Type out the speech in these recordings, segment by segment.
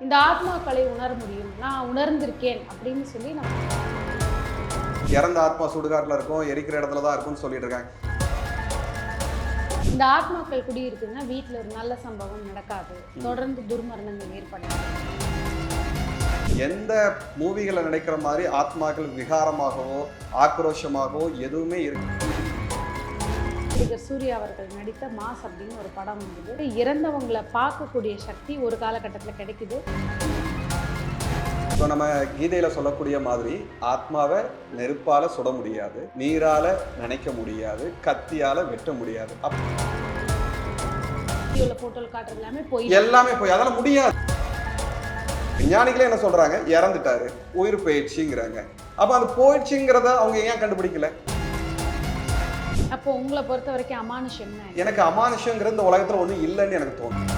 இந்த ஆத்மாக்களை உணர முடியும், நான் உணர்ந்திருக்கேன் அப்படின்னு சொல்லி நம்ம இறந்த ஆத்மா சுடுகாட்டில் இருக்கும், எரிக்கிற இடத்துல தான் இருக்கும்னு சொல்லிட்டு இருக்காங்க. இந்த ஆத்மாக்கள் குடியிருக்குன்னா வீட்டில் ஒரு நல்ல சம்பவம் நடக்காது, தொடர்ந்து துர்மரணங்கள் ஏற்படாது. எந்த மூவிகளை நினைக்கிற மாதிரி ஆத்மாக்கள் விகாரமாகவோ ஆக்ரோஷமாகவோ எதுவுமே இருக்கு. நடிகர் சூர்யா அவர்கள் நடித்த மாஸ் அப்படின்னு ஒரு படம் வந்தது. இறந்தவங்களை பார்க்கக்கூடிய சக்தி ஒரு காலகட்டத்தில் கிடைக்குது. இப்போ நம்ம கீதையில சொல்லக்கூடிய மாதிரி ஆத்மாவை நெருப்பால சுட முடியாது, நீரால நினைக்க முடியாது, கத்தியால வெட்ட முடியாது. வீடியோல போட்டோல காட்டுறது எல்லாமே போய் அதெல்லாம் முடியாது. விஞ்ஞானிகளே என்ன சொல்றாங்க, இறந்துட்டாரு, உயிர் போயிடுச்சுங்கிறாங்க. அப்ப அது போயிடுச்சுங்கிறத அவங்க ஏன் கண்டுபிடிக்கல? அப்போ உங்களை பொறுத்த வரைக்கும் அமானுஷம் என்ன? எனக்கு அமானுஷங்கிறது இந்த உலகத்துல ஒண்ணும் இல்லைன்னு எனக்கு தோணும்.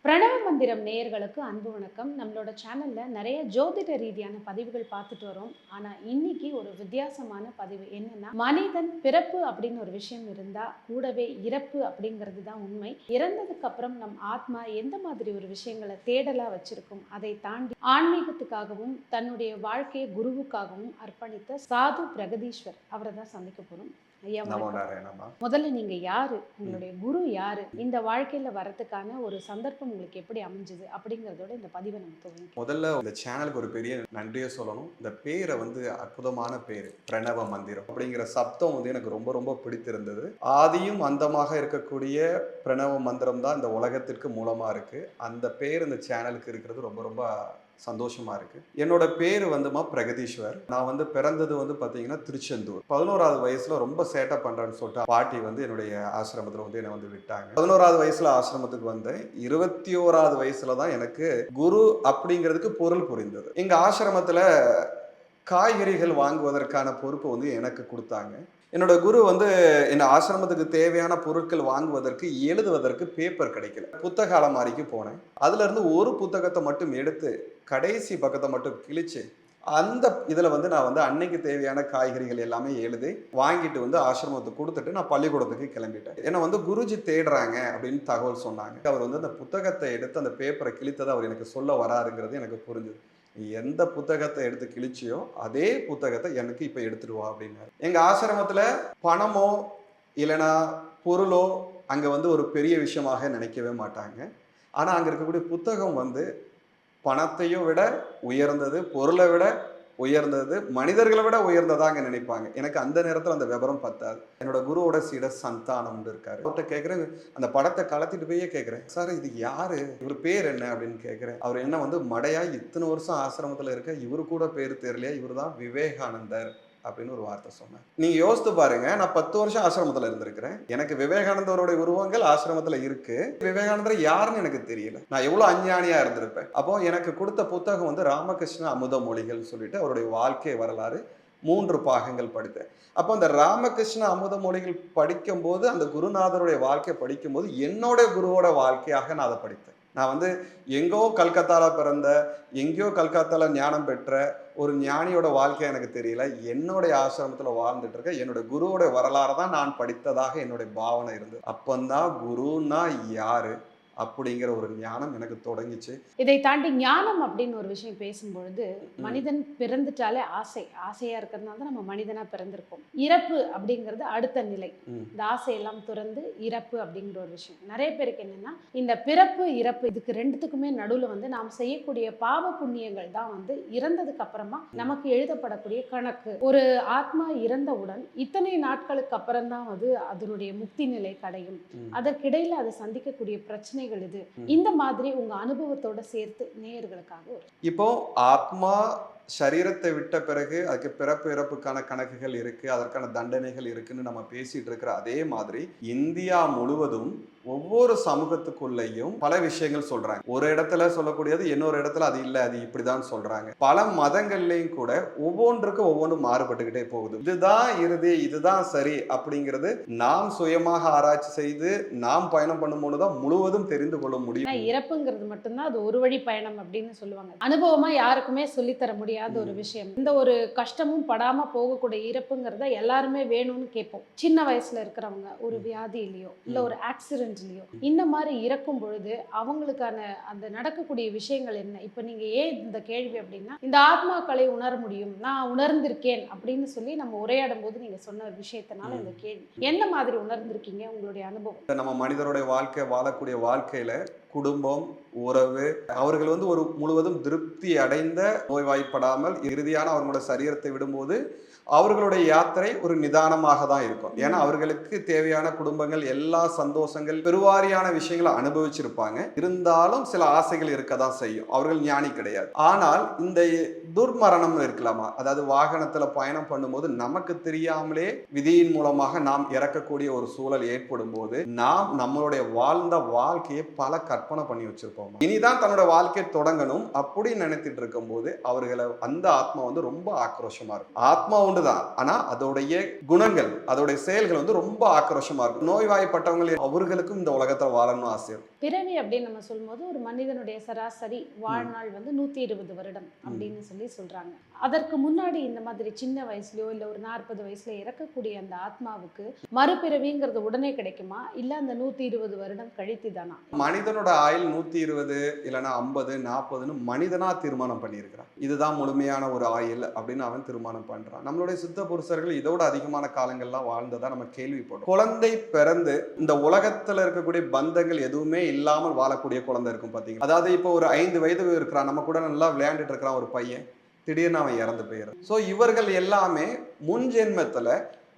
பிரணவ மந்திரம் நேயர்களுக்கு அன்பு வணக்கம். நம்மளோட சேனல்ல நிறைய ஜோதிட ரீதியான பதிவுகள் பார்த்துட்டு வரோம். ஆனா இன்னைக்கு ஒரு வித்தியாசமான பதிவு என்னன்னா, மனிதன் பிறப்பு அப்படின்னு ஒரு விஷயம் இருந்தா கூடவே இறப்பு அப்படிங்கிறது தான் உண்மை. இறந்ததுக்கு அப்புறம் நம் ஆத்மா எந்த மாதிரி ஒரு விஷயங்களை தேடலா வச்சிருக்கும், அதை தாண்டி ஆன்மீகத்துக்காகவும் தன்னுடைய வாழ்க்கையை குருவுக்காகவும் அர்ப்பணித்த சாது பிரகதீஸ்வர் அவரை தான் சந்திக்க போறோம். ஐயா முதல்ல நீங்க யாரு, உங்களுடைய குரு யாரு, இந்த வாழ்க்கையில வரதுக்கான ஒரு சந்தர்ப்பம் உங்களுக்கு எப்படி அமைஞ்சது அப்படிங்கறதோட இந்த பதிவை நம்ம துவங்கி. முதல்ல இந்த சேனலுக்கு ஒரு பெரிய நன்றியை சொல்லணும். இந்த பேரை அற்புதமான பேரு, பிரணவ மந்திரம் அப்படிங்கிற சப்தம் எனக்கு ரொம்ப ரொம்ப பிடித்திருந்தது. ஆதியும் அந்தமாக இருக்கக்கூடிய பிரணவ மந்திரம் தான் இந்த உலகத்திற்கு மூலமா இருக்கு. அந்த பேர் இந்த சேனலுக்கு இருக்கிறது ரொம்ப ரொம்ப சந்தோஷமா இருக்கு. என்னோட பேரு பிரகதீஸ்வர். நான் பிறந்தது பாத்தீங்கன்னா திருச்செந்தூர். 11வது வயசுல ரொம்ப சேட்டை பண்றேன்னு சொல்லிட்டு பாட்டி என்னுடைய ஆசிரமத்துல என்னை விட்டாங்க. 11வது வயசுல ஆசிரமத்துக்கு வந்தேன். 21வது வயசுல தான் எனக்கு குரு அப்படிங்கிறதுக்கு பொருள் புரிந்தது. எங்க ஆசிரமத்துல காய்கறிகள் வாங்குவதற்கான பொறுப்பு எனக்கு கொடுத்தாங்க. என்னோட குரு என்ன ஆசிரமத்துக்கு தேவையான பொருட்கள் வாங்குவதற்கு எழுதுவதற்கு பேப்பர் கிடைக்கல. புத்தக அலமாரிக்கு போனேன். அதுல இருந்து ஒரு புத்தகத்தை மட்டும் எடுத்து கடைசி பக்கத்தை மட்டும் கிழிச்சு அந்த இதுல நான் அன்னைக்கு தேவையான காய்கறிகள் எல்லாமே எழுதி வாங்கிட்டு ஆசிரமத்துக்கு கொடுத்துட்டு நான் பள்ளிக்கூடத்துக்கு கிளம்பிட்டேன். என்ன குருஜி தேடுறாங்க அப்படின்னு தகவல் சொன்னாங்க. அவர் அந்த புத்தகத்தை எடுத்து அந்த பேப்பரை கிழித்ததை அவர் எனக்கு சொல்ல வராருங்கிறது எனக்கு புரிஞ்சுது. எந்த புத்தகத்தை எடுத்து கிழிச்சியோ அதே புத்தகத்தை எனக்கு இப்ப எடுத்துட்டு வா அப்படின்னாரு. எங்க ஆசிரமத்துல பணமோ இல்லைன்னா பொருளோ அங்க ஒரு பெரிய விஷயமாக நினைக்கவே மாட்டாங்க. ஆனா அங்க இருக்கக்கூடிய புத்தகம் பணத்தையும் விட உயர்ந்தது, பொருளை விட உயர்ந்தது, மனிதர்களை விட உயர்ந்ததாக நினைப்பாங்க. எனக்கு அந்த நேரத்தில் அந்த விவரம் பத்தாது. என்னோட குருவோட சீடர் சந்தானம் இருக்காரு. அவர்கிட்ட கேட்குறேன், அந்த படத்தை கலத்திட்டு போயே கேட்குறேன், சார் இது யாரு, இவர் பேர் என்ன அப்படின்னு கேட்குறேன். அவர் என்ன மடையா இத்தனை வருஷம் ஆசிரமத்தில் இருக்க இவரு கூட பேர் தெரியலையா, இவர் தான் விவேகானந்தர் அப்படின்னு ஒரு வார்த்தை சொன்னேன். நீங்க யோசித்து பாருங்க, நான் 10 வருஷம் ஆசிரமத்துல இருந்திருக்கிறேன். எனக்கு விவேகானந்தருடைய உருவங்கள் ஆசிரமத்துல இருக்கு. விவேகானந்தர் யாருன்னு எனக்கு தெரியல. நான் எவ்வளவு அஞ்ஞானியா இருந்திருப்பேன். அப்போ எனக்கு கொடுத்த புத்தகம் ராமகிருஷ்ண அமுத மொழிகள் சொல்லிட்டு அவருடைய வாழ்க்கை வரலாறு 3 பாகங்கள் படித்தேன். அப்போ அந்த ராமகிருஷ்ண அமுத மொழிகள் படிக்கும் போது, அந்த குருநாதருடைய வாழ்க்கை படிக்கும் போது என்னோட குருவோட வாழ்க்கையாக நான் அதை படித்தேன். நான் எங்கோ கல்கத்தால பிறந்த, எங்கேயோ கல்கத்தால ஞானம் பெற்ற ஒரு ஞானியோட வாழ்க்கை எனக்கு தெரியல. என்னுடைய ஆசிரமத்துல வாழ்ந்துட்டு இருக்க என்னோட குருவோட வரலாறு தான் நான் படித்ததாக என்னுடைய பாவனை இருந்தது. அப்பந்தான் குருன்னா யாரு அப்படிங்கிற ஒரு ஞானம் எனக்கு தொடங்கிச்சு. இதை தாண்டி ஞானம் அப்படின்னு ஒரு விஷயம் பேசும்பொழுது, மனிதன் பிறந்துட்டாலே ஆசையா இருக்கிறதுனால தான் நம்ம மனிதனா பிறந்திருக்கோம். இறப்பு அப்படிங்கிறது அடுத்த நிலை. இந்த ஆசையெல்லாம் துறந்து இறப்பு அப்படிங்கிற ஒரு விஷயம் நிறைய பேருக்கு என்னன்னா, இந்த பிறப்பு இறப்பு இதுக்கு ரெண்டுத்துக்குமே நடுவில் நாம் செய்யக்கூடிய பாவ புண்ணியங்கள் தான் இறந்ததுக்கு அப்புறமா நமக்கு எழுதப்படக்கூடிய கணக்கு. ஒரு ஆத்மா இறந்தவுடன் இத்தனை நாட்களுக்கு அப்புறம் தான் அதனுடைய முக்தி நிலை கடையும். அதற்கிடையில அதை சந்திக்கக்கூடிய பிரச்சனை இது. இந்த மாதிரி உங்க அனுபவத்தோட சேர்த்து நேயர்களுக்காக இப்போ ஆத்மா சரீரத்தை விட்ட பிறகு அதுக்கு பிறப்பு இறப்புக்கான கணக்குகள் இருக்கு, அதற்கான தண்டனைகள் இருக்குன்னு நம்ம பேசிட்டு இருக்கிற அதே மாதிரி இந்தியா முழுவதும் ஒவ்வொரு சமூகத்துக்குள்ளேயும் பல விஷயங்கள் சொல்றாங்க. ஒரு இடத்துல சொல்லக்கூடியது இன்னொரு இடத்துல அது இல்ல, அது இப்படிதான் சொல்றாங்க. பல மதங்கள்லயும் கூட ஒவ்வொன்றுக்கு ஒவ்வொன்றும் மாறுபட்டுக்கிட்டே போகுது. இதுதான் இறுதி, இதுதான் சரி அப்படிங்கிறது நாம் சுயமாக ஆராய்ச்சி செய்து நாம் பயணம் பண்ணும்போது தான் முழுவதும் தெரிந்து கொள்ள முடியும். ஆனா இறப்புங்கிறது மட்டும்தான் அது ஒரு வழி பயணம் அப்படின்னு சொல்லுவாங்க. அனுபவமா யாருக்குமே சொல்லித்தர முடியாத ஒரு விஷயம். இந்த ஒரு கஷ்டமும் படாம போகக்கூடிய இறப்புங்கிறத எல்லாருமே வேணும்னு கேட்போம். சின்ன வயசுல இருக்கிறவங்க ஒரு வியாதியிலயோ இல்ல ஒரு ஆக்சிடென்ட்லயோ இந்த மாதிரி இறக்கும் பொழுது அவங்களுக்கான அந்த நடக்கக்கூடிய விஷயங்கள் என்ன? இப்ப நீங்க ஏன் இந்த கேள்வி அப்படின்னா, இந்த ஆத்மாக்களை உணர முடியும், நான் உணர்ந்திருக்கேன் அப்படின்னு சொல்லி நம்ம உரையாடும் போது நீங்க சொன்ன ஒரு விஷயத்தினால இந்த கேள்வி. என்ன மாதிரி உணர்ந்திருக்கீங்க உங்களுடைய அனுபவம்? நம்ம மனிதருடைய வாழ்க்கை வாழக்கூடிய வாழ்க்கையில குடும்பம், உறவு, அவர்கள் வந்து ஒரு முழுவதும் திருப்தி அடைந்த நோய்வாய்ப்படாமல் இறுதியான அவங்களோட சரீரத்தை விடும்போது அவர்களுடைய யாத்திரை ஒரு நிதானமாக தான் இருக்கும். ஏன்னா அவர்களுக்கு தேவையான குடும்பங்கள், எல்லா சந்தோஷங்கள், பெருவாரியான விஷயங்களை அனுபவிச்சிருப்பாங்க. இருந்தாலும் சில ஆசைகள் இருக்க தான் செய்யும். அவர்கள் ஞானி கிடையாது. ஆனால் இந்த துர்மரணம் இருக்கலாமா, அதாவது வாகனத்துல பயணம் பண்ணும்போது நமக்கு தெரியாமலே விதியின் மூலமாக நாம் இறக்கக்கூடிய ஒரு சூழல் ஏற்படும் போது நாம் நம்மளுடைய வாழ்ந்த வாழ்க்கையை பல கற்பனை பண்ணி வச்சிருப்போம். இனிதான் தன்னோட வாழ்க்கையை தொடங்கணும் அப்படின்னு நினைத்துட்டு இருக்கும் போது அவர்களை அந்த ஆத்மா வந்து ரொம்ப ஆக்ரோஷமா இருக்கும். ஆத்மா ஒன்றுதான், ஆனா அதோடைய குணங்கள், அதோடைய செயல்கள் வந்து ரொம்ப ஆக்ரோஷமா இருக்கும். நோய்வாய்ப்பட்டவங்க அவர்களுக்கும் இந்த உலகத்துல வாழணும்னு ஆசை இருக்கும். பிறவி அப்படின்னு நம்ம சொல்லும்போது ஒரு மனிதனுடைய சராசரி வாழ்நாள் வந்து 120 வருடம் அப்படின்னு சொல்லி சொல்றாங்க. அதற்கு முன்னாடி இந்த மாதிரி சின்ன வயசுலயோ இல்ல ஒரு 40 வயசுல இறக்கக்கூடிய அந்த ஆத்மாவுக்கு மறுபிறவிங்கிறது உடனே கிடைக்குமா, இல்ல அந்த 120 வருடம் கழித்து தானா? மனிதனோட ஆயுள் 120 இல்லைன்னா 50 40ன்னு மனிதனா தீர்மானம் பண்ணியிருக்கிறான். இதுதான் முழுமையான ஒரு ஆயுள் அப்படின்னு அவன் தீர்மானம் பண்றான். நம்மளுடைய சித்த புருஷர்கள் இதோட அதிகமான காலங்கள்லாம் வாழ்ந்ததா நம்ம கேள்விப்படும். குழந்தை பிறந்து இந்த உலகத்துல இருக்கக்கூடிய பந்தங்கள் எதுவுமே இல்லாமல் வாழக்கூடிய குழந்தை இருக்கும் பாத்தீங்க. அதாவது இப்போ ஒரு 5 வயது இருக்கிறான், நம்ம கூட நல்லா விளையாண்டுட்டு இருக்கிறான் ஒரு பையன், திடீர்னு அவன் இறந்து போயிடும். ஸோ இவர்கள் எல்லாமே முன் ஜென்மத்துல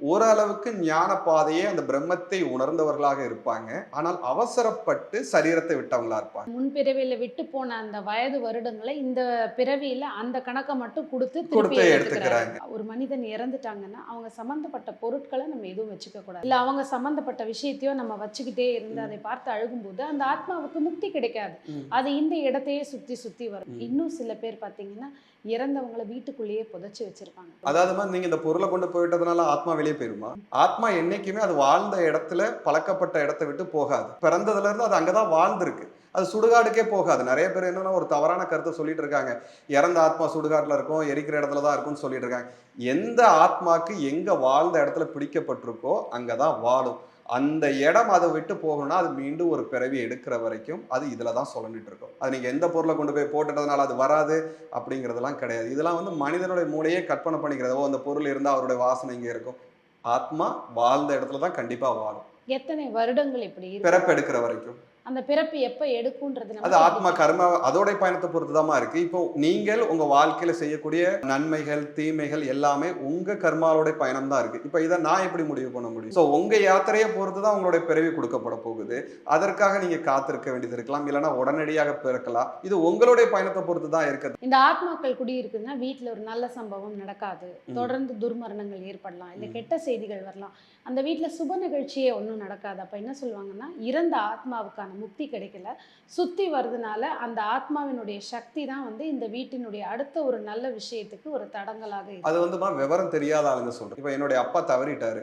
ஓரளவுக்கு ஞான பாதையே அந்த பிரம்மத்தை உணர்ந்தவர்களாக இருப்பாங்க. ஆனால் அவசரப்பட்டு சரீரத்தை விட்டவங்களா இருப்பாங்க. முன் பிறவியில விட்டு போன அந்த வயது வருடங்களை இந்த பிறவியில அந்த கணக்கை மட்டும் கொடுத்து திருப்பி எடுத்துக்கிறாங்க. ஒரு மனிதன் இறந்துட்டாங்கன்னா அவங்க சம்பந்தப்பட்ட பொருட்களை நம்ம எதுவும் வச்சுக்க கூடாது, இல்ல அவங்க சம்பந்தப்பட்ட விஷயத்தையோ நம்ம வச்சுக்கிட்டே இருந்து அதை பார்த்து அழுகும்போது அந்த ஆத்மாவுக்கு முக்தி கிடைக்காது. அது இந்த இடத்தையே சுத்தி சுத்தி வரும். இன்னும் சில பேர் பாத்தீங்கன்னா இறந்தவங்களை வீட்டுக்குள்ளேயே புதைச்சு வச்சிருப்பாங்க. அதாவது நீங்க இந்த பொருளை கொண்டு போயிட்டதுனால ஆத்மா வெளியே போயிருமா? ஆத்மா என்னைக்குமே அது வாழ்ந்த இடத்துல, பழக்கப்பட்ட இடத்தை விட்டு போகாது. பிறந்ததுல இருந்து அது அங்கதான் வாழ்ந்திருக்கு. அது சுடுகாடுக்கே போகாது. நிறைய பேர் என்னன்னா ஒரு தவறான கருத்தை சொல்லிட்டு இருக்காங்க. இறந்த ஆத்மா சுடுகாட்டுல இருக்கும், எரிக்கிற இடத்துல தான் இருக்கும்னு சொல்லிட்டு இருக்காங்க. எந்த ஆத்மாக்கு எங்க வாழ்ந்த இடத்துல பிடிக்கப்பட்டிருக்கோ அங்கதான் வாழும். அந்த இடம் அதை விட்டு போகணும்னா அது மீண்டும் ஒரு பிறவி எடுக்கிற வரைக்கும் அது இதுல தான் சொல்லிட்டு இருக்கும். அது நீங்க எந்த பொருளை கொண்டு போய் போட்டுட்டதுனால அது வராது அப்படிங்கிறதெல்லாம் கிடையாது. இதெல்லாம் வந்து மனிதனுடைய மூளையே கற்பனை பண்ணிக்கிறதோ, அந்த பொருள் இருந்தா அவருடைய வாசனை இங்கே இருக்கும். ஆத்மா வாழ்ந்த இடத்துல தான் கண்டிப்பா வாழும். எத்தனை வருடங்கள் இப்படி பிறப்பு எடுக்கிற வரைக்கும். அந்த பிறப்பு எப்ப எடுக்கும்ன்றது அது ஆத்மா கர்ம அதோட பயணத்தை பொறுத்துதான் இருக்கு. இப்போ நீங்கள் உங்க வாழ்க்கையில செய்யக்கூடிய நன்மைகள், தீமைகள் எல்லாமே உங்க கர்மாவோட பயணம் தான் இருக்கு. இப்ப இதை நான் எப்படி முடிவு பண்ண முடியும்? சோ உங்க யாத்திரையை பொறுத்துதான் உங்களுடைய பிறவி கொடுக்கப்பட போகுது. அதற்காக நீங்க காத்திருக்க வேண்டியது இருக்கலாம், இல்லைன்னா உடனடியாக பிறக்கலாம். இது உங்களுடைய பயணத்தை பொறுத்து தான் இருக்குது. இந்த ஆத்மாக்கள் குடியிருக்குன்னா வீட்டுல ஒரு நல்ல சம்பவம் நடக்காது, தொடர்ந்து துர்மரணங்கள் ஏற்படலாம், இல்ல கெட்ட செய்திகள் வரலாம், அந்த வீட்டுல சுப நிகழ்ச்சியே ஒன்றும் நடக்காது. அப்ப என்ன சொல்லுவாங்கன்னா, இறந்த ஆத்மாவுக்கான முக்தி கிடைக்கல, சுத்தி வருதுனால அந்த ஆத்மாவினுடைய சக்தி தான் வந்து இந்த வீட்டினுடைய அடுத்த ஒரு நல்ல விஷயத்துக்கு ஒரு தடங்கலாக இருக்கு. அது வந்து விவரம் தெரியாத ஆளுங்க சொல்றேன். இப்ப என்னுடைய அப்பா தவறிட்டாரு,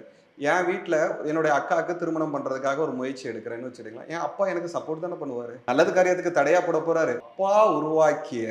என் வீட்டுல என்னுடைய அக்காவுக்கு திருமணம் பண்றதுக்காக ஒரு முயற்சி எடுக்கிறேன்னு வச்சுக்கலாம். என் அப்பா எனக்கு சப்போர்ட் தானே பண்ணுவாரு. நல்லது காரியத்துக்கு தடையா போட போறாரு? அப்பா உருவாக்கிய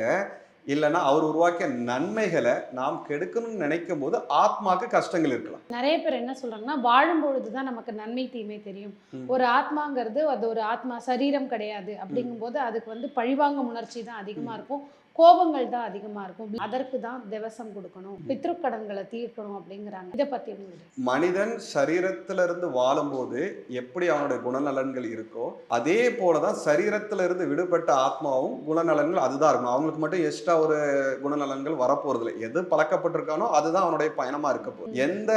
இல்லைன்னா அவர் உருவாக்கிய நன்மைகளை நாம் கெடுக்கணும்னு நினைக்கும் போது ஆத்மாக்கு கஷ்டங்கள் இருக்கலாம். நிறைய பேர் என்ன சொல்றாங்கன்னா, வாழும் பொழுதுதான் நமக்கு நன்மை தீமை தெரியும். ஒரு ஆத்மாங்கிறது அது ஒரு ஆத்மா, சரீரம் கிடையாது. அப்படிங்கும்போது அதுக்கு வந்து பழிவாங்கும் உணர்ச்சி தான் அதிகமா இருக்கும், கோபங்கள் தான் அதிகமா இருக்கும். அதற்கு தான் திவசம் கொடுக்கணும், பித்ருக்கடன்களை தீர்க்கணும் அப்படிங்கிறாங்க. இதை பத்தி உங்களுக்கு? மனிதன் சரீரத்திலிருந்து வாழும்போது எப்படி அவனுடைய குணநலன்கள் இருக்கோ அதே போலதான் சரீரத்திலிருந்து விடுபட்ட ஆத்மாவும் குணநலன்கள் அதுதான் இருக்கும். அவங்களுக்கு மட்டும் எக்ஸ்ட்ரா ஒரு குணநலன்கள் வரப்போறது இல்லை. எது பழக்கப்பட்டிருக்கானோ அதுதான் அவனுடைய பயணமா இருக்க போகுது. எந்த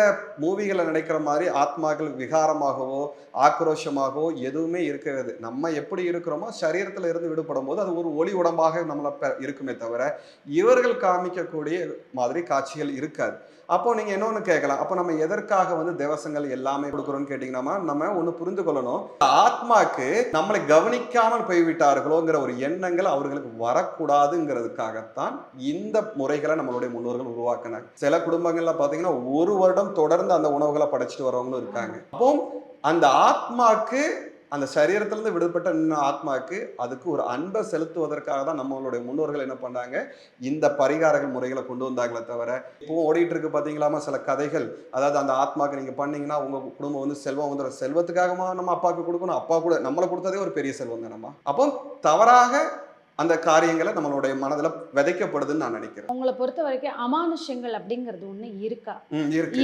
மூவிகளை நினைக்கிற மாதிரி ஆத்மாக்கள் விகாரமாகவோ ஆக்ரோஷமாகவோ எதுவுமே இருக்காது. நம்ம எப்படி இருக்கிறோமோ சரீரத்துல இருந்து விடுபடும் போது அது ஒரு ஒளி உடம்பாக நம்மள இருக்கும் இருக்குமே தவிர இவர்கள் காமிக்கக்கூடிய மாதிரி காட்சிகள் இருக்காது. அப்போ நீங்க இன்னொன்னு கேட்கலாம், அப்போ நம்ம எதற்காக வந்து தேவசங்கள் எல்லாமே கொடுக்குறோம்னு கேட்டீங்கன்னா, நம்ம ஒண்ணு புரிந்து கொள்ளணும், ஆத்மாக்கு நம்மளை கவனிக்காமல் போய்விட்டார்களோங்கிற ஒரு எண்ணங்கள் அவர்களுக்கு வரக்கூடாதுங்கிறதுக்காகத்தான் இந்த முறைகளை நம்மளுடைய முன்னோர்கள் உருவாக்குனாங்க. சில குடும்பங்கள்ல பாத்தீங்கன்னா 1 வருடம் தொடர்ந்து அந்த உணவுகளை படைச்சிட்டு வரவங்களும் இருக்காங்க. அப்போ அந்த ஆத்மாக்கு, அந்த சரீரத்திலிருந்து விடுபட்ட ஆத்மாக்கு அதுக்கு ஒரு அன்பை செலுத்துவதற்காக தான் நம்மளுடைய முன்னோர்கள் என்ன பண்ணாங்க, இந்த பரிகாரங்கள் முறைகளை கொண்டு வந்தாங்களே தவிர, இப்போ ஓடிட்டு இருக்கு பாத்தீங்களாமா சில கதைகள், அதாவது அந்த ஆத்மாக்கு நீங்க பண்ணீங்கன்னா உங்க குடும்பம் வந்து செல்வம் வந்து, செல்வத்துக்காகமா நம்ம அப்பாவுக்கு கொடுக்கணும், அப்பா கூட நம்மளை கொடுத்ததே ஒரு பெரிய செல்வம் தானம்மா. அப்போ தவறாக அந்த காரியங்களை நம்மளுடைய மனதில் விதைக்கப்படுதுன்னு நான் நினைக்கிறேன். உங்களை பொறுத்த வரைக்கும் அமானுஷ்யங்கள் அப்படிங்கிறது ஒண்ணு இருக்கா?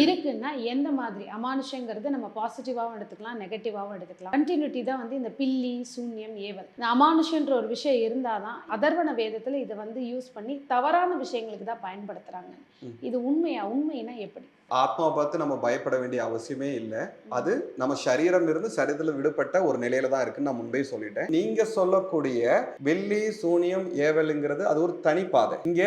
இருக்குன்னா எந்த மாதிரி அமானுஷ்யங்கிறது நம்ம பாசிட்டிவாகவும் எடுத்துக்கலாம், நெகட்டிவாகவும் எடுத்துக்கலாம். கண்டினியூட்டி தான் வந்து இந்த பில்லி, சூன்யம், ஏவல். இந்த அமானுஷ்யன்ற ஒரு விஷயம் இருந்தாதான் அதர்வன வேதத்துல இதை வந்து யூஸ் பண்ணி தவறான விஷயங்களுக்கு தான் பயன்படுத்துறாங்க. இது உண்மையா? உண்மைனா எப்படி? ஆத்மாவை பார்த்து நம்ம பயப்பட வேண்டிய அவசியமே இல்லை. அது நம்ம சரீரம் இருந்து சரீரத்தில் விடுபட்ட ஒரு நிலையில தான் இருக்குன்னு நான் முன்பே சொல்லிட்டேன். நீங்க சொல்லக்கூடிய வெள்ளி, சூனியம், ஏவலுங்கிறது அது ஒரு தனிப்பாதை. இங்க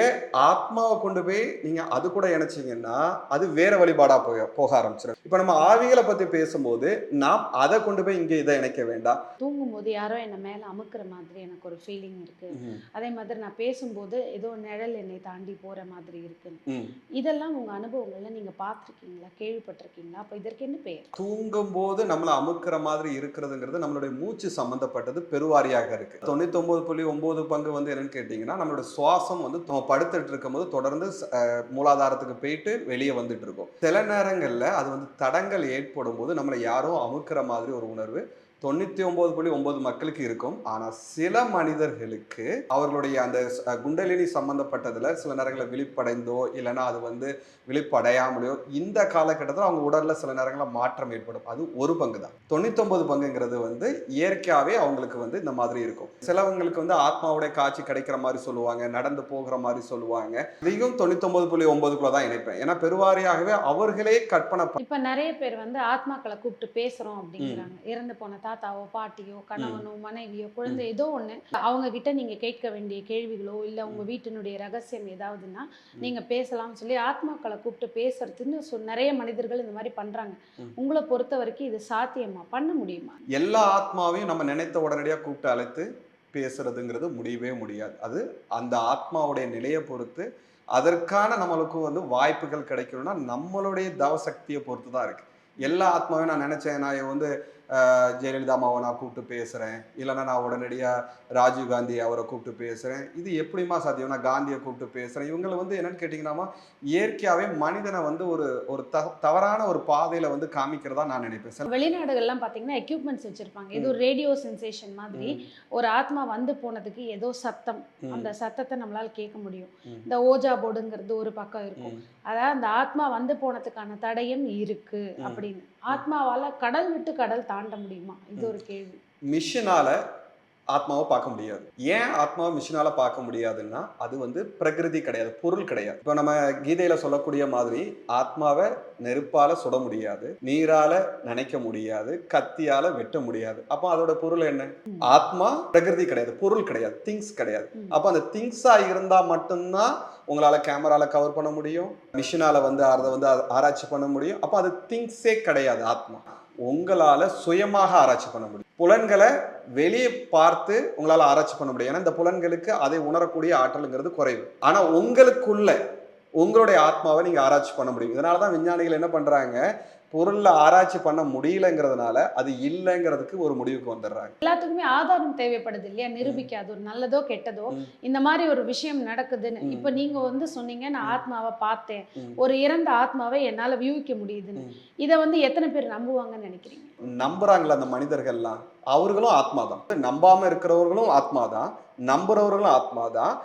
ஆத்மாவை கொண்டு போய் நீங்க அது கூட இணைச்சிங்கன்னா அது வேற வழிபாடா போக ஆரம்பிச்சிடும். இப்ப நம்ம ஆவிகளை பத்தி பேசும்போது நாம் அதை கொண்டு போய் இங்க இதை இணைக்க வேண்டாம். தூங்கும் போது யாரோ என்ன மேல அமுக்குற மாதிரி எனக்கு ஒரு ஃபீலிங் இருக்கு. அதே மாதிரி நான் பேசும்போது ஏதோ நிழல் என்னை தாண்டி போற மாதிரி இருக்கு. இதெல்லாம் உங்க அனுபவங்கள்ல நீங்க பார்த்திருக்கீங்களா, கேள்விப்பட்டிருக்கீங்களா? அப்ப இதற்கு என்ன பெயர்? தூங்கும் போது நம்மளை அமுக்குற மாதிரி இருக்கிறதுங்கிறது நம்மளுடைய மூச்சு சம்பந்தப்பட்டது பெருவாரியாக இருக்கு. 99.9 வந்து என்னன்னு கேட்டீங்கன்னா, நம்மளோட சுவாசம் வந்து நம்ம படுத்துட்டு இருக்கும் போது தொடர்ந்து மூலாதாரத்துக்கு போயிட்டு வெளியே வந்துட்டு இருக்கும். சில நேரங்கள்ல அது வந்து தடங்கள் ஏற்படும் போது நம்மளை யாரோ அமுக்குற மாதிரி ஒரு உணர்வு 99.9 மக்களுக்கு இருக்கும். ஆனா சில மனிதர்களுக்கு அவர்களுடைய அந்த குண்டலினி சம்பந்தப்பட்டதுல சில நேரங்களில் விழிப்படைந்தோ இல்லைன்னா அது வந்து விழிப்படையாமலையோ இந்த காலகட்டத்தில் அவங்க உடல்ல சில நேரங்களில் மாற்றம் ஏற்படும். அது ஒரு பங்கு தான். 99 பங்குங்கிறது வந்து இயற்கையாவே அவங்களுக்கு வந்து இந்த மாதிரி இருக்கும். சிலவங்களுக்கு வந்து ஆத்மாவுடைய காட்சி கிடைக்கிற மாதிரி சொல்லுவாங்க, நடந்து போகிற மாதிரி சொல்லுவாங்க. இதையும் 99.9 தான் இணைப்பேன். ஏன்னா பெருவாரியாகவே அவர்களே கற்பனை. இப்ப நிறைய பேர் வந்து ஆத்மாக்களை கூப்பிட்டு பேசுறோம் அப்படிங்கிறாங்க. இறந்து போன தாத்தாவோ, பாட்டியோ, கணவனோ, மனைவியோ, குழந்தை ஏதோ ஒண்ணு அவங்க கிட்ட நீங்க கேட்க வேண்டிய கேள்விகளோ இல்ல உங்க வீட்டினுடைய ரகசியம் ஏதாவதுன்னா நீங்க பேசலாம்னு சொல்லி ஆத்மாக்களை கூப்பிட்டு பேசுறதுன்னு நிறைய மனிதர்கள் இந்த மாதிரி பண்றாங்க. உங்களை பொறுத்த வரைக்கும் இது சாத்தியமா? பண்ண முடியுமா? எல்லா ஆத்மாவையும் நம்ம நினைத்த உடனடியாக கூப்பிட்டு அழைத்து பேசுறதுங்கிறது முடியவே முடியாது. அது அந்த ஆத்மாவுடைய நிலையை பொறுத்து, அதற்கான நம்மளுக்கு வந்து வாய்ப்புகள் கிடைக்கணும்னா நம்மளுடைய தவசக்தியை பொறுத்து தான் இருக்கு. எல்லா ஆத்மாவையும் நான் நினைச்சேன், நான் வந்து ஜெயலலிதா அம்மாவை நான் கூப்பிட்டு பேசுகிறேன், இல்லைன்னா நான் உடனடியாக ராஜீவ் காந்தி அவரை கூப்பிட்டு பேசுகிறேன், இது எப்படிமா சாத்தியம்? நான் காந்தியை கூப்பிட்டு பேசுகிறேன். இவங்களை வந்து என்னன்னு கேட்டிங்கன்னா இயற்கையாகவே மனிதனை வந்து ஒரு தவறான ஒரு பாதையில் வந்து காமிக்கிறதா நான் நினைப்பேன். வெளிநாடுகள்லாம் பார்த்தீங்கன்னா எக்யூப்மெண்ட்ஸ் வச்சுருப்பாங்க. இது ஒரு ரேடியோ சென்சேஷன் மாதிரி. ஒரு ஆத்மா வந்து போனதுக்கு ஏதோ சத்தம், அந்த சத்தத்தை நம்மளால் கேட்க முடியும். இந்த ஓஜா போர்டுங்கிறது ஒரு பக்கம் இருக்கும். அதாவது அந்த ஆத்மா வந்து போனதுக்கான தடயம் இருக்கு அப்படின்னு. ஆத்மாவால கடல் விட்டு கடல் தாண்ட முடியுமா? இது ஒரு கேள்வி. மிஷினால ஆத்மாவை பார்க்க முடியாது. ஏன் ஆத்மாவை மிஷினால பார்க்க முடியாதுன்னா அது வந்து பிரகிருதி கிடையாது, பொருள் கிடையாது. இப்போ நம்ம கீதையில சொல்லக்கூடிய மாதிரி ஆத்மாவை நெருப்பால சுட முடியாது, நீரால நினைக்க முடியாது, கத்தியால வெட்ட முடியாது. அப்போ அதோட பொருள் என்ன? ஆத்மா பிரகிருதி கிடையாது, பொருள் கிடையாது, திங்ஸ் கிடையாது. அப்போ அந்த திங்ஸா இருந்தா மட்டும்தான் உங்களால கேமரால கவர் பண்ண முடியும், மிஷினால வந்து அதை வந்து ஆராய்ச்சி பண்ண முடியும். அப்போ அது திங்ஸே கிடையாது. ஆத்மா உங்களால சுயமாக ஆராய்ச்சி பண்ண முடியும். புலன்களை வெளியே பார்த்து உங்களால ஆராய்ச்சி பண்ண முடியும். ஏன்னா இந்த புலன்களுக்கு அதை உணரக்கூடிய ஆற்றலுங்கிறது குறைவு. ஆனா உங்களுக்குள்ள உங்களுடைய ஆத்மாவை நீங்க ஆராய்ச்சி பண்ண முடியும். இதனாலதான் விஞ்ஞானிகள் என்ன பண்றாங்க, பொருள்ல ஆராய்ச்சி பண்ண முடியலங்கிறதுனால அது இல்லைங்கிறதுக்கு ஒரு முடிவுக்கு வந்துடுறாங்க. எல்லாத்துக்குமே ஆதாரம் தேவைப்படுது இல்லையா? நிரூபிக்காது ஒரு நல்லதோ கெட்டதோ இந்த மாதிரி ஒரு விஷயம் நடக்குதுன்னு. இப்ப நீங்க வந்து சொன்னீங்க, நான் ஆத்மாவை பார்த்தேன், ஒரு இறந்த ஆத்மாவை என்னால வியூகிக்க முடியுதுன்னு. இதை வந்து எத்தனை பேர் நம்புவாங்கன்னு நினைக்கிறீங்க? நம்புறாங்களா அந்த மனிதர்கள்லாம்? அவர்களும் ஆத்மாதான். நம்பாம இருக்கிறவர்களும் ஆத்மாதான், நம்புறவர்களும் ஆத்மாதான்.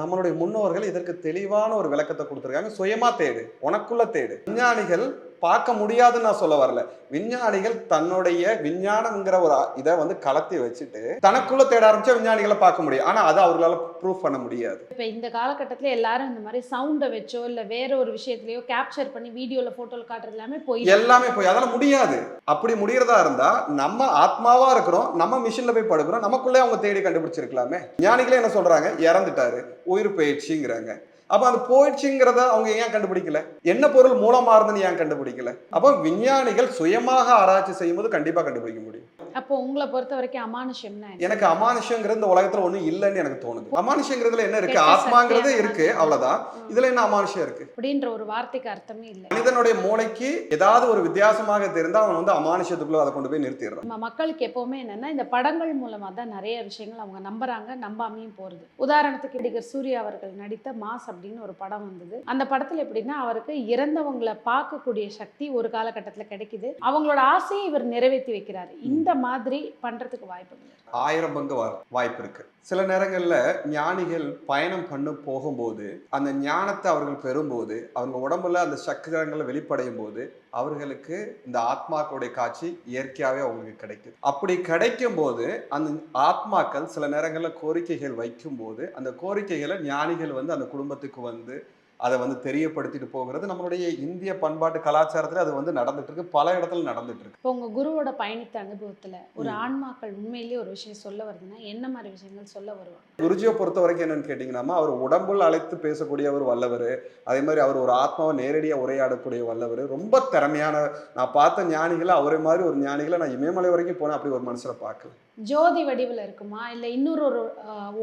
நம்மளுடைய முன்னோர்கள் இதற்கு தெளிவான ஒரு விளக்கத்தை கொடுத்துருக்காங்க. சுயமா தேடு, உனக்குள்ள தேடு. விஞ்ஞானிகள் பார்க்க முடியாதுன்னு நான் சொல்ல வரல. விஞ்ஞானிகள் தன்னுடைய விஞ்ஞானம்ங்கிற ஒரு இதை வந்து கலத்தி வச்சுட்டு தனக்குள்ள தேட ஆரம்பிச்சா விஞ்ஞானிகளை பார்க்க முடியும். ஆனா அதை அவர்களால ப்ரூவ் பண்ண முடியாது. இப்போ இந்த காலகட்டத்தில் எல்லாரும் இந்த மாதிரி சவுண்டை வச்சோ இல்லை வேற ஒரு விஷயத்துலையோ கேப்சர் பண்ணி வீடியோவில் ஃபோட்டோவில் காட்டுறது எல்லாமே போய் அதெல்லாம் முடியாது. அப்படி முடியறதா இருந்தா நம்ம ஆத்மாவா இருக்கிறோம், நம்ம மிஷின்ல போய் படுக்கிறோம், நமக்குள்ளே அவங்க தேடி கண்டுபிடிச்சிருக்கலாமே. விஞ்ஞானிகளே என்ன சொல்றாங்க, இறந்துட்டாரு, உயிர் போயிடுச்சுங்கிறாங்க. அப்ப அந்த போயிடுச்சுங்கிறத அவங்க ஏன் கண்டுபிடிக்கல? என்ன பொருள் மூலமா இருந்துன்னு ஏன் கண்டுபிடிக்கல? அப்போ விஞ்ஞானிகள் சுயமாக ஆராய்ச்சி செய்யும் போது கண்டிப்பா கண்டுபிடிக்க முடியும். அப்போ உங்களை பொறுத்த வரைக்கும் அமானுஷம்னா எனக்கு அமானுஷங்கிறது இந்த உலகத்துல ஒண்ணும் இல்லைன்னு எனக்கு தோணுது. அமானுஷங்கிறதுல என்ன இருக்கு? ஆத்மாங்கிறது இருக்கு, அவ்வளவுதான். இதுல என்ன அமானுஷம் இருக்கு அப்படின்ற ஒரு வார்த்தைக்கு அர்த்தமே இல்லை. மனிதனுடைய மூளைக்கு ஏதாவது ஒரு வித்தியாசமாக தெரிந்தா அவன் வந்து அமானுஷத்துக்குள்ள அதை கொண்டு போய் நிறுத்திடுறான். நம்ம மக்களுக்கு எப்பவுமே என்னன்னா இந்த படங்கள் மூலமா தான் நிறைய விஷயங்கள் அவங்க நம்புறாங்க, நம்பாமையும் போறது. உதாரணத்துக்கு நடிகர் சூர்யா அவர்கள் நடித்த மாஸ் அப்படின்னு ஒரு படம் வந்தது. அந்த படத்துல எப்படின்னா அவருக்கு இறந்தவங்களை பார்க்கக்கூடிய சக்தி ஒரு காலகட்டத்துல கிடைக்குது. அவங்களோட ஆசையை இவர் நிறைவேற்றி வைக்கிறாரு. இந்த மாதிரி பண்றதுக்கு வாய்ப்பு இல்லை. 1000 பங்கு வாய்ப்பு இருக்கு. சில நேரங்கள்ல ஞானிகள் பயணம் பண்ண போகும்போது அந்த ஞானத்தை அவர்கள் பெறும்போது அவங்க உடம்புல அந்த சக்கரங்களை வெளிப்படையும் போது அவர்களுக்கு இந்த ஆத்மாக்களுடைய காட்சி இயற்கையாகவே அவங்களுக்கு கிடைக்குது. அப்படி கிடைக்கும் போது அந்த ஆத்மாக்கள் சில நேரங்களில் கோரிக்கைகள் வைக்கும் போது அந்த கோரிக்கைகளை ஞானிகள் வந்து அந்த குடும்பத்துக்கு வந்து அதை வந்து தெரியப்படுத்திட்டு போகிறது நம்மளுடைய இந்திய பண்பாட்டு கலாச்சாரத்துல அது வந்து நடந்துட்டு இருக்கு, பல இடத்துல நடந்துட்டு இருக்கு. இப்போ உங்க குருவோட பயணித்த அனுபவத்துல ஒரு ஆன்மாக்கள் உண்மையிலேயே ஒரு விஷயம் சொல்ல வருதுன்னா என்ன மாதிரி விஷயங்கள் சொல்ல வருவாங்க? குருஜியை பொறுத்த வரைக்கும் என்னன்னு கேட்டீங்கன்னா அவர் உடம்புல அழைத்து பேசக்கூடிய ஒரு வல்லவர். அதே மாதிரி அவர் ஒரு ஆத்மாவை நேரடியாக உரையாடக்கூடிய வல்லவர். ரொம்ப திறமையான, நான் பார்த்த ஞானிகளை அவரே மாதிரி ஒரு ஞானிகளை நான் இமயமலை வரைக்கும் போனேன், அப்படி ஒரு மனுஷரை பார்க்கல. ஜோதி வடிவில் இருக்குமா இல்லை இன்னொரு ஒரு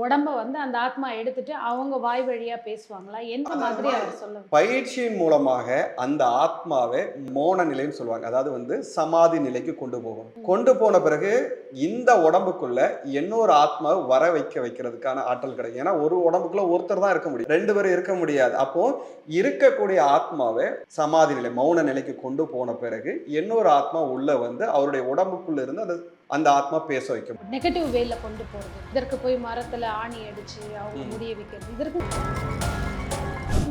உடம்ப வந்து அந்த ஆத்மா எடுத்துட்டு அவங்க வாய் வழியா பேசுவாங்களா? எந்த மாதிரி அவர் சொல்லுவாங்க? பயிற்சியின் மூலமாக அந்த ஆத்மாவை மோன நிலைன்னு சொல்லுவாங்க, அதாவது வந்து சமாதி நிலைக்கு கொண்டு போகும். கொண்டு போன பிறகு இந்த உடம்புக்குள்ள இன்னொரு ஆத்மாவை வர வைக்கிறதுக்கான ஆற்றல் கிடைக்கும். ஏன்னா ஒரு உடம்புக்குள்ள ஒருத்தர் தான் இருக்க முடியும், 2 பேரும் இருக்க முடியாது. அப்போ இருக்கக்கூடிய ஆத்மாவை சமாதி நிலை மௌன நிலைக்கு கொண்டு போன பிறகு இன்னொரு ஆத்மா உள்ள வந்து அவருடைய உடம்புக்குள்ள இருந்து அந்த ஆத்மா பேச வைக்கும். நெகட்டிவ் வேல கொண்டு போறது, இதற்கு போய் மரத்துல ஆணி அடிச்சு அவங்க முடிய வைக்கிறது, இதற்கு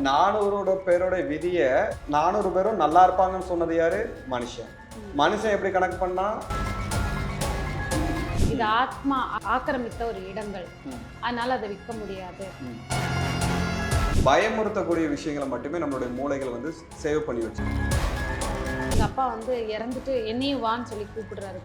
400 பேரோட விதிய 400 பேரும் நல்லா இருப்பாங்கன்னு சொன்னது யாரு? மனுஷன். மனுஷன் எப்படி கணக்கு பண்ணா? இது ஆத்மா ஆக்கிரமித்த ஒரு இடங்கள், அதனால அதை விற்க முடியாது. பயமுறுத்தக்கூடிய விஷயங்களை மட்டுமே நம்மளுடைய மூளைகள் வந்து சேவ் பண்ணி வச்சு. எங்க அப்பா வந்து இறந்துட்டு என்னையும் வான்னு சொல்லி கூப்பிடுறாரு.